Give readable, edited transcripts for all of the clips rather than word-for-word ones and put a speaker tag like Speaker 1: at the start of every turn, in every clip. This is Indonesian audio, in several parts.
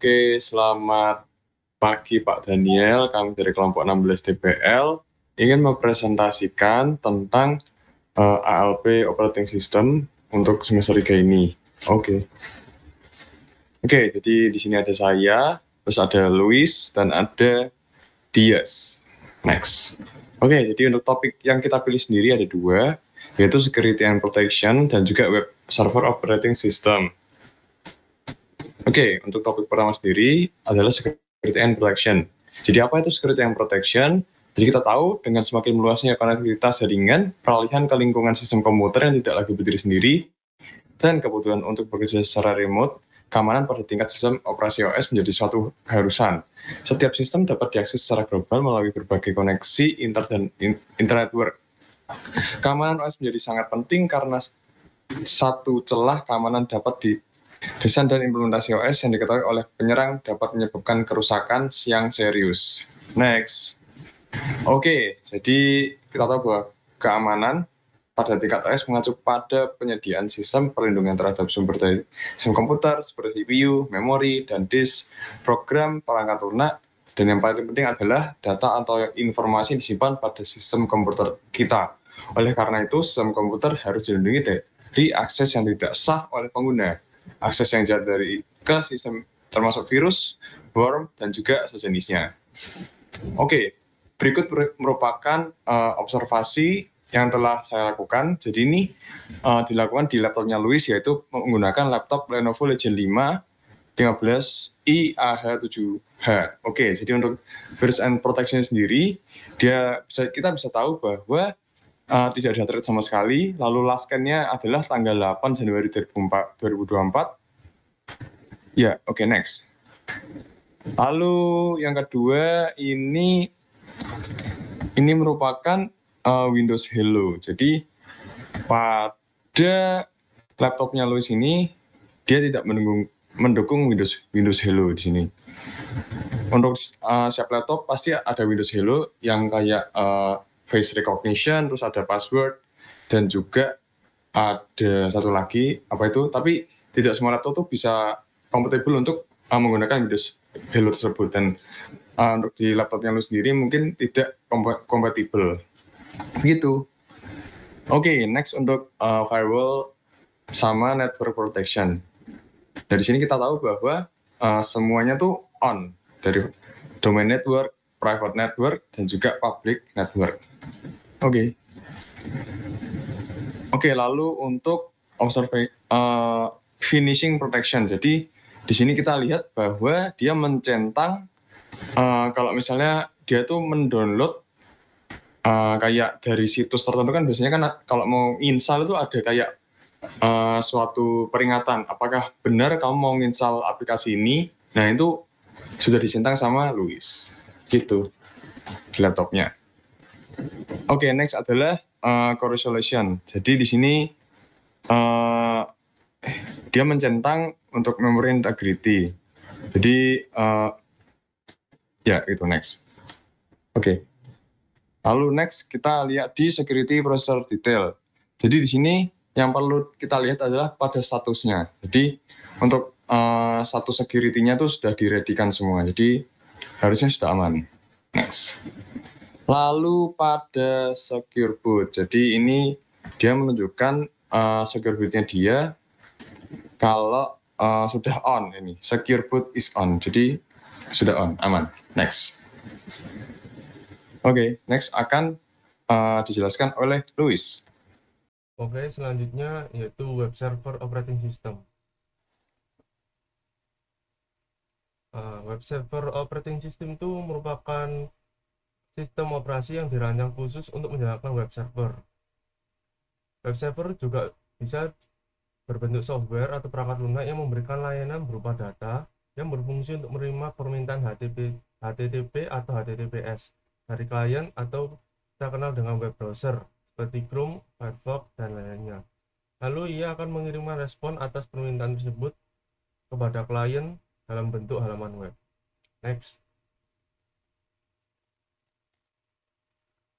Speaker 1: Oke, selamat pagi Pak Daniel. Kami dari kelompok 16 DPL ingin mempresentasikan tentang ALP Operating System untuk semester 3 ini. Oke. Oke, jadi di sini ada saya, terus ada Luis, dan ada Dias. Next. Oke, jadi untuk topik yang kita pilih sendiri ada dua, yaitu Security and Protection dan juga Web Server Operating System. Oke, untuk topik pertama sendiri adalah Security and Protection. Jadi apa itu Security and Protection? Jadi kita tahu dengan semakin meluasnya konektivitas jaringan, peralihan ke lingkungan sistem komputer yang tidak lagi berdiri sendiri, dan kebutuhan untuk bekerja secara remote, keamanan pada tingkat sistem operasi OS menjadi suatu keharusan. Setiap sistem dapat diakses secara global melalui berbagai koneksi internetwork. Keamanan OS menjadi sangat penting karena satu celah keamanan dapat desain dan implementasi OS yang diketahui oleh penyerang dapat menyebabkan kerusakan yang serius. Next. Oke, jadi kita tahu bahwa keamanan pada tingkat OS mengacu pada penyediaan sistem perlindungan terhadap sumber daya sistem komputer seperti CPU, memori, dan disk, program, perangkat lunak, dan yang paling penting adalah data atau informasi yang disimpan pada sistem komputer kita. Oleh karena itu, sistem komputer harus dilindungi dari akses yang tidak sah oleh pengguna. Akses yang jahat dari ke sistem termasuk virus, worm, dan juga sejenisnya. Oke, berikut merupakan observasi yang telah saya lakukan. Jadi ini dilakukan di laptopnya Luis, yaitu menggunakan laptop Lenovo Legion 5 15i AH7H. Oke, jadi untuk virus and protection sendiri, kita bisa tahu bahwa tidak ada thread sama sekali. Lalu last scan-nya adalah tanggal 8 Januari 2024. Ya, oke, next. Lalu yang kedua ini merupakan Windows Hello. Jadi pada laptopnya Luis ini dia tidak mendukung Windows Hello di sini. Untuk setiap laptop pasti ada Windows Hello yang kayak face recognition, terus ada password, dan juga ada satu lagi apa itu. Tapi tidak semua laptop tuh bisa compatible untuk menggunakan Windows Hello tersebut, dan untuk di laptopnya lu sendiri mungkin tidak kompatibel. Begitu. Oke, next untuk firewall sama network protection. Dari sini kita tahu bahwa semuanya tuh on, dari domain network, private network, dan juga public network. Oke. Oke, lalu untuk finishing protection. Jadi di sini kita lihat bahwa dia mencentang kalau misalnya dia tuh mendownload kayak dari situs tertentu, kan biasanya kan kalau mau install itu ada kayak suatu peringatan, apakah benar kamu mau install aplikasi ini. Nah, itu sudah dicentang sama Luis gitu di laptopnya. Oke, next adalah correlation. Jadi di sini dia mencentang untuk memory integrity. Jadi ya itu next. Oke. Lalu next kita lihat di security procedure detail. Jadi di sini yang perlu kita lihat adalah pada statusnya. Jadi untuk status security-nya itu sudah diredikan semua. Jadi harusnya sudah aman. Next. Lalu pada secure boot. Jadi ini dia menunjukkan secure boot-nya dia kalau sudah on ini. Secure boot is on. Jadi sudah on, aman. Next. Oke, next akan dijelaskan oleh Luis.
Speaker 2: Oke, selanjutnya yaitu web server operating system. Web server operating system itu merupakan sistem operasi yang dirancang khusus untuk menjalankan web server. Web server juga bisa berbentuk software atau perangkat lunak yang memberikan layanan berupa data yang berfungsi untuk menerima permintaan HTTP atau HTTPS dari klien atau kita kenal dengan web browser seperti Chrome, Firefox, dan lainnya. Lalu ia akan mengirimkan respon atas permintaan tersebut kepada klien dalam bentuk halaman web. Next.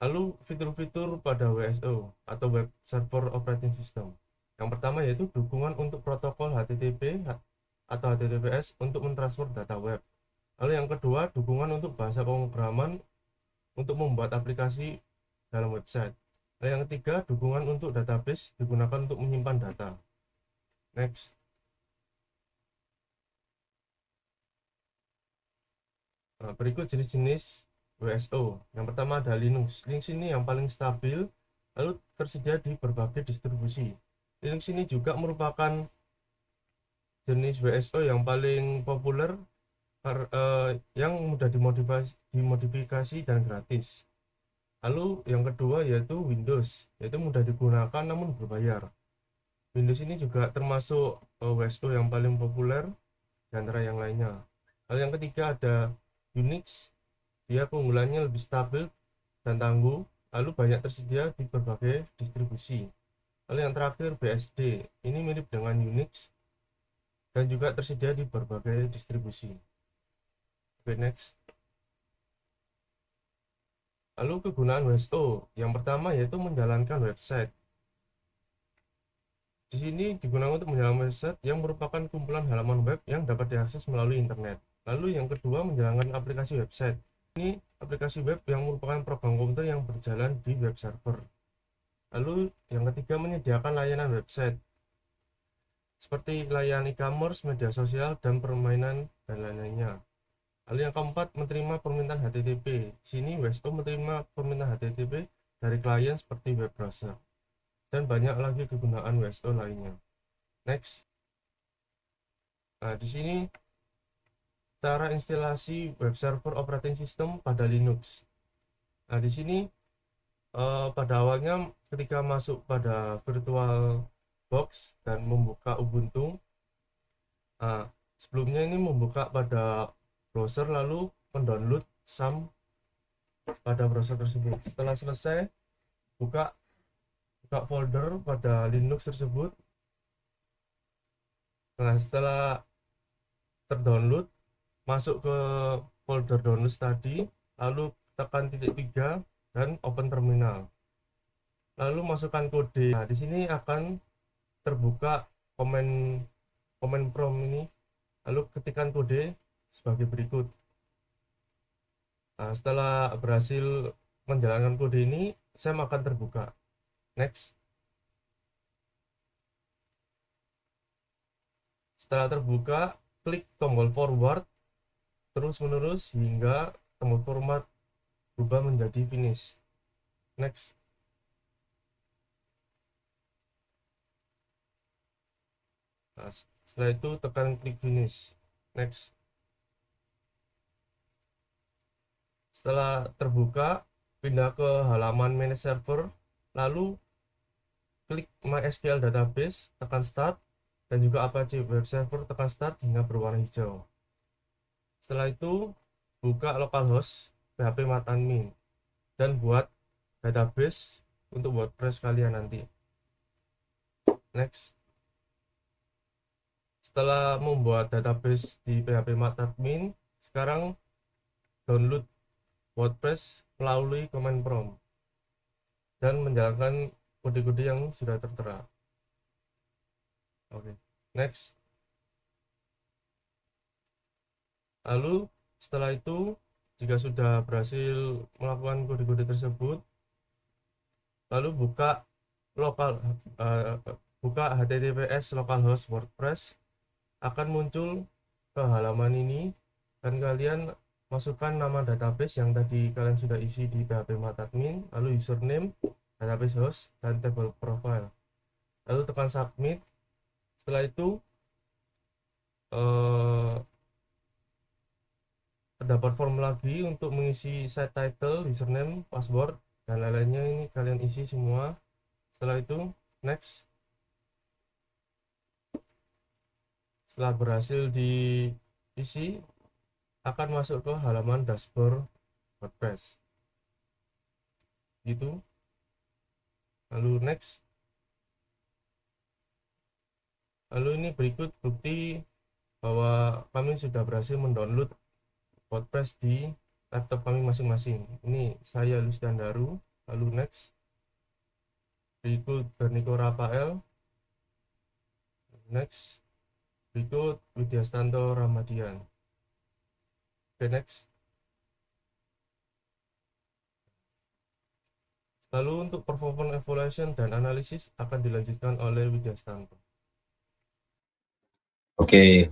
Speaker 2: Lalu fitur-fitur pada WSO atau Web Server Operating System. Yang pertama yaitu dukungan untuk protokol HTTP atau HTTPS untuk mentransfer data web. Lalu yang kedua, dukungan untuk bahasa pemrograman untuk membuat aplikasi dalam website. Lalu yang ketiga, dukungan untuk database digunakan untuk menyimpan data. Next. Nah, berikut jenis-jenis WSO. Yang pertama ada Linux. Linux ini yang paling stabil, lalu tersedia di berbagai distribusi. Linux ini juga merupakan jenis WSO yang paling populer, yang mudah dimodifikasi dan gratis. Lalu yang kedua yaitu Windows, yaitu mudah digunakan namun berbayar. Windows ini juga termasuk WSO yang paling populer di antara yang lainnya. Lalu yang ketiga ada Unix, dia keunggulannya lebih stabil dan tangguh, lalu banyak tersedia di berbagai distribusi. Lalu yang terakhir BSD, ini mirip dengan Unix dan juga tersedia di berbagai distribusi. Oke, next. Lalu kegunaan WSO, yang pertama yaitu menjalankan website. Di sini digunakan untuk menjalankan website yang merupakan kumpulan halaman web yang dapat diakses melalui internet. Lalu yang kedua menjalankan aplikasi website. Ini aplikasi web yang merupakan program komputer yang berjalan di web server. Lalu yang ketiga menyediakan layanan website seperti layanan e-commerce, media sosial, dan permainan dan lain-lainnya. Lalu yang keempat menerima permintaan HTTP. Di sini WSO menerima permintaan HTTP dari klien seperti web browser. Dan banyak lagi kegunaan WSO lainnya. Next. Nah, di sini cara instalasi web server operating system pada Linux. Nah, di sini pada awalnya ketika masuk pada virtual box dan membuka Ubuntu, sebelumnya ini membuka pada browser lalu mendownload SAM pada browser tersebut. Setelah selesai, buka folder pada Linux tersebut. Nah, setelah terdownload, masuk ke folder download tadi, lalu tekan titik 3 dan open terminal. Lalu masukkan kode. Nah, di sini akan terbuka komen prompt ini. Lalu ketikkan kode sebagai berikut. Nah, setelah berhasil menjalankan kode ini, SAM akan terbuka. Next. Setelah terbuka, klik tombol forward terus menerus hingga tombol format berubah menjadi finish. Next. Nah, setelah itu tekan klik finish. Next. Setelah terbuka, pindah ke halaman manage server, lalu klik MySQL database, tekan start, dan juga Apache web server, tekan start hingga berwarna hijau. Setelah itu, buka localhost php-admin dan buat database untuk WordPress kalian nanti. Next. Setelah membuat database di php-admin, sekarang download WordPress melalui command prompt dan menjalankan kode-kode yang sudah tertera. Oke, next. Lalu setelah itu, jika sudah berhasil melakukan kode-kode tersebut, lalu buka HTTPS localhost WordPress, akan muncul ke halaman ini dan kalian masukkan nama database yang tadi kalian sudah isi di php-admin, lalu username, database host, dan table profile. Lalu tekan submit. Setelah itu terdapat form lagi untuk mengisi site title, username, password, dan lain-lainnya. Ini kalian isi semua. Setelah itu next. Setelah berhasil diisi, akan masuk ke halaman dashboard WordPress gitu. Lalu next. Lalu ini berikut bukti bahwa kami sudah berhasil mendownload WordPress di laptop kami masing-masing. Ini saya Lucian Daru. Lalu next. Berikut Berniko Rafael. Next. Berikut Widyastanto Ramadian. Oke, next. Lalu untuk performance evaluation dan analisis akan dilanjutkan oleh Widyastanto.
Speaker 3: Oke,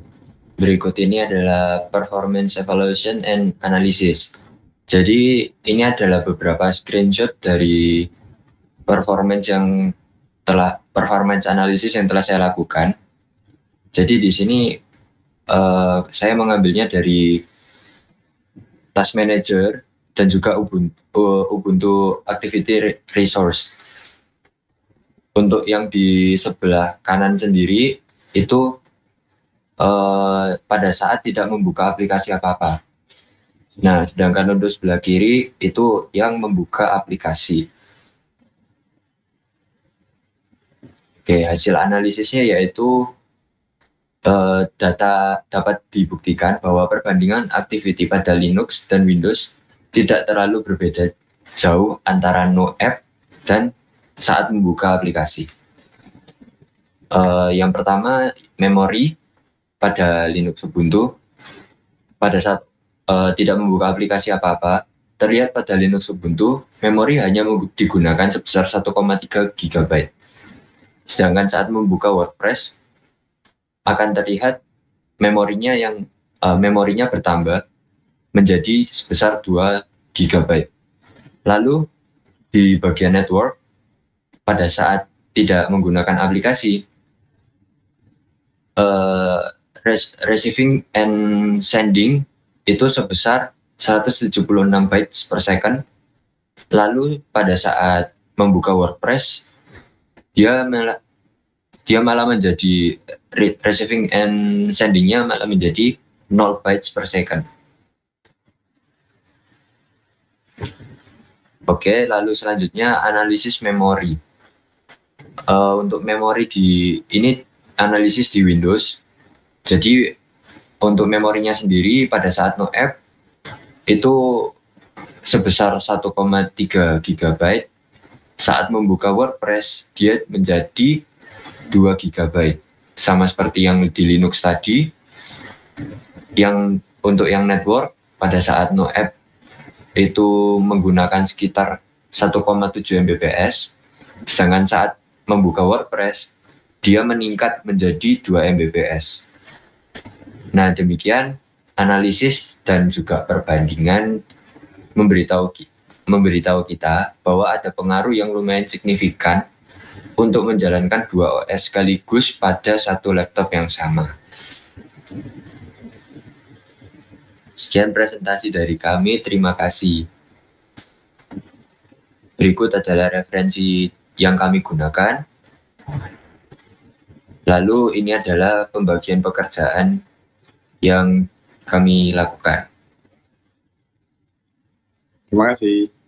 Speaker 3: berikut ini adalah performance evaluation and analysis. Jadi ini adalah beberapa screenshot dari performance analysis yang telah saya lakukan. Jadi di sini saya mengambilnya dari Task Manager dan juga Ubuntu Activity Resource. Untuk yang di sebelah kanan sendiri itu pada saat tidak membuka aplikasi apa-apa. Nah, sedangkan untuk sebelah kiri itu yang membuka aplikasi. Oke, hasil analisisnya yaitu data dapat dibuktikan bahwa perbandingan activity pada Linux dan Windows tidak terlalu berbeda jauh antara no app dan saat membuka aplikasi. Yang pertama, memori pada Linux Ubuntu pada saat tidak membuka aplikasi apa-apa, terlihat pada Linux Ubuntu memori hanya digunakan sebesar 1,3 GB. Sedangkan saat membuka WordPress akan terlihat memorinya bertambah menjadi sebesar 2 GB. Lalu di bagian network pada saat tidak menggunakan aplikasi, receiving and sending itu sebesar 176 bytes per second. Lalu pada saat membuka WordPress dia malah menjadi receiving and sendingnya malah menjadi 0 bytes per second. Oke, lalu selanjutnya analisis memori. Untuk memori ini analisis di Windows. Jadi untuk memorinya sendiri pada saat no app itu sebesar 1,3 GB. Saat membuka WordPress dia menjadi 2 GB. Sama seperti yang di Linux tadi. Yang untuk yang network pada saat no app itu menggunakan sekitar 1,7 Mbps. Sedangkan saat membuka WordPress dia meningkat menjadi 2 Mbps. Nah, demikian analisis dan juga perbandingan memberitahu kita bahwa ada pengaruh yang lumayan signifikan untuk menjalankan 2 OS sekaligus pada satu laptop yang sama. Sekian presentasi dari kami, terima kasih. Berikut adalah referensi yang kami gunakan. Lalu ini adalah pembagian pekerjaan yang kami lakukan.
Speaker 1: Terima kasih.